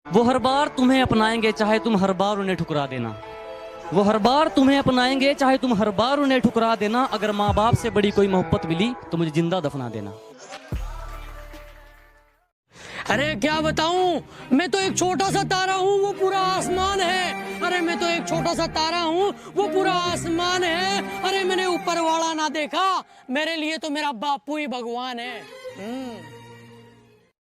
वो हर बार तुम्हें अपनाएंगे चाहे तुम हर बार उन्हें ठुकरा देना। वो हर बार तुम्हें अपनाएंगे चाहे तुम हर बार उन्हें ठुकरा देना। अगर माँ बाप से बड़ी कोई मोहब्बत मिली तो मुझे जिंदा दफना देना। अरे क्या बताऊं, मैं तो एक छोटा सा तारा हूँ, वो पूरा आसमान है। अरे मैं तो एक छोटा सा तारा हूँ, वो पूरा आसमान है। अरे मैंने ऊपर वाला ना देखा, मेरे लिए तो मेरा बापू ही भगवान है।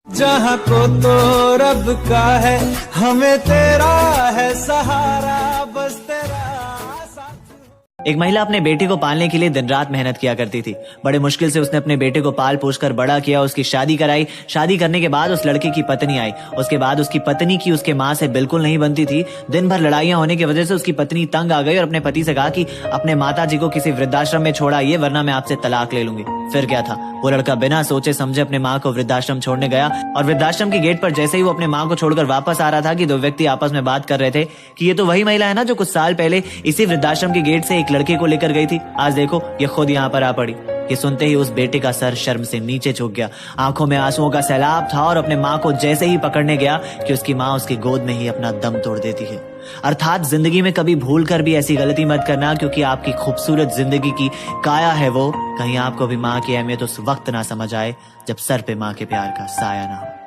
जहाँ को तो रब का है, हमें तेरा है सहारा, बस तेरा साथ। एक महिला अपने बेटे को पालने के लिए दिन रात मेहनत किया करती थी। बड़े मुश्किल से उसने अपने बेटे को पाल पोस कर बड़ा किया, उसकी शादी कराई। शादी करने के बाद उस लड़के की पत्नी आई। उसके बाद उसकी पत्नी की उसके माँ से बिल्कुल नहीं बनती थी। दिन भर लड़ाइयां होने की वजह से उसकी पत्नी तंग आ गई और अपने पति से कहा कि अपने माता जी को किसी वृद्धाश्रम में छोड़ आइए, वरना मैं आपसे तलाक ले लूंगी। फिर क्या था, वो लड़का बिना सोचे समझे अपने माँ को वृद्धाश्रम छोड़ने गया और वृद्धाश्रम के गेट पर जैसे ही वो अपने माँ को छोड़कर वापस आ रहा था कि दो व्यक्ति आपस में बात कर रहे थे कि ये तो वही महिला है ना जो कुछ साल पहले इसी वृद्धाश्रम के गेट से एक लड़के को लेकर गई थी। आज देखो ये खुद यहाँ पर आ पड़ी। ये सुनते ही उस बेटे का सर शर्म से नीचे झुक गया। आंखों में आंसुओं का सैलाब था और अपने माँ को जैसे ही पकड़ने गया कि उसकी माँ उसकी गोद में ही अपना दम तोड़ देती है। अर्थात जिंदगी में कभी भूल कर भी ऐसी गलती मत करना, क्योंकि आपकी खूबसूरत जिंदगी की काया है वो। कहीं आपको भी माँ की अहमियत उस वक्त ना समझ आए जब सर पे माँ के प्यार का साया ना हो।